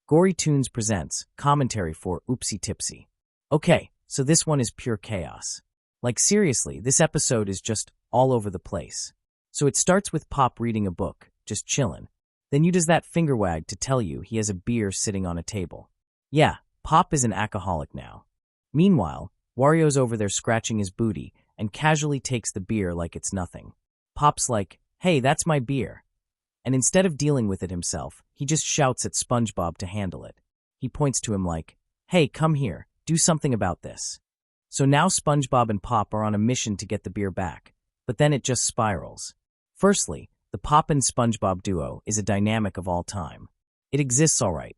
Gory Toons presents commentary for Opsy Tpsy. Okay, so this one is pure chaos. Like seriously, this episode is just all over the place. So it starts with Pop reading a book, just chillin'. Then you does that finger wag to tell you he has a beer sitting on a table. Yeah, Pop is an alcoholic now. Meanwhile, Wario's over there scratching his booty and casually takes the beer like it's nothing. Pop's like, hey, that's my beer. And instead of dealing with it himself, he just shouts at SpongeBob to handle it. He points to him like, hey, come here, do something about this. So now SpongeBob and Pop are on a mission to get the beer back, but then it just spirals. Firstly, the Pop and SpongeBob duo is a dynamic of all time. It exists all right.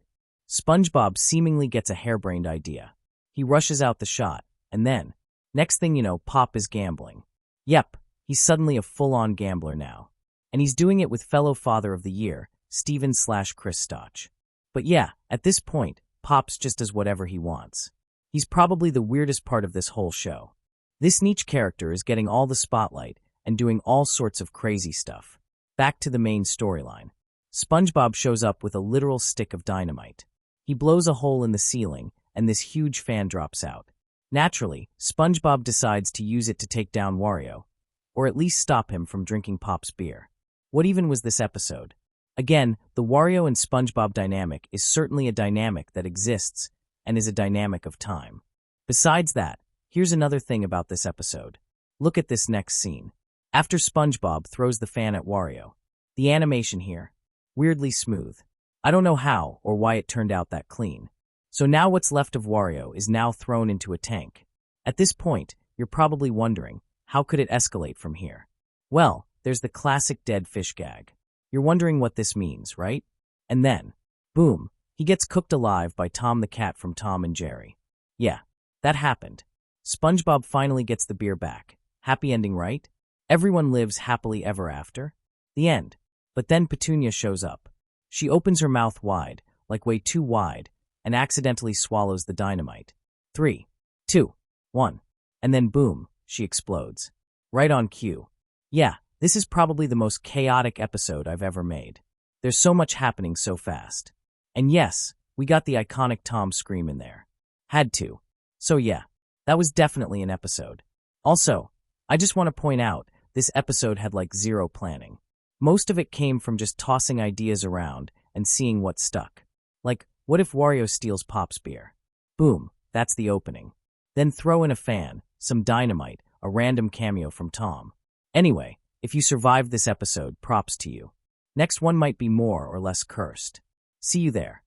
SpongeBob seemingly gets a harebrained idea. He rushes out the shot, and then, next thing you know, Pop is gambling. Yep, he's suddenly a full-on gambler now. And he's doing it with fellow Father of the Year, Steven/Chris Stotch. But yeah, at this point, Pop's just does whatever he wants. He's probably the weirdest part of this whole show. This niche character is getting all the spotlight and doing all sorts of crazy stuff. Back to the main storyline. SpongeBob shows up with a literal stick of dynamite. He blows a hole in the ceiling, and this huge fan drops out. Naturally, SpongeBob decides to use it to take down Wario, or at least stop him from drinking Pop's beer. What even was this episode? Again, the Wario and SpongeBob dynamic is certainly a dynamic that exists and is a dynamic of time. Besides that, here's another thing about this episode. Look at this next scene. After SpongeBob throws the fan at Wario, the animation here, weirdly smooth. I don't know how or why it turned out that clean. So now what's left of Wario is now thrown into a tank. At this point, you're probably wondering, how could it escalate from here? Well, there's the classic dead fish gag. You're wondering what this means, right? And then, boom, he gets cooked alive by Tom the cat from Tom and Jerry. Yeah, that happened. SpongeBob finally gets the beer back. Happy ending, right? Everyone lives happily ever after. The end. But then Petunia shows up. She opens her mouth wide, like way too wide, and accidentally swallows the dynamite. 3, 2, 1. And then boom, she explodes. Right on cue. Yeah, this is probably the most chaotic episode I've ever made. There's so much happening so fast. And yes, we got the iconic Tom scream in there. Had to. So yeah, that was definitely an episode. Also, I just want to point out, this episode had like zero planning. Most of it came from just tossing ideas around and seeing what stuck. Like, what if Wario steals Pop's beer? Boom, that's the opening. Then throw in a fan, some dynamite, a random cameo from Tom. Anyway, if you survived this episode, props to you. Next one might be more or less cursed. See you there.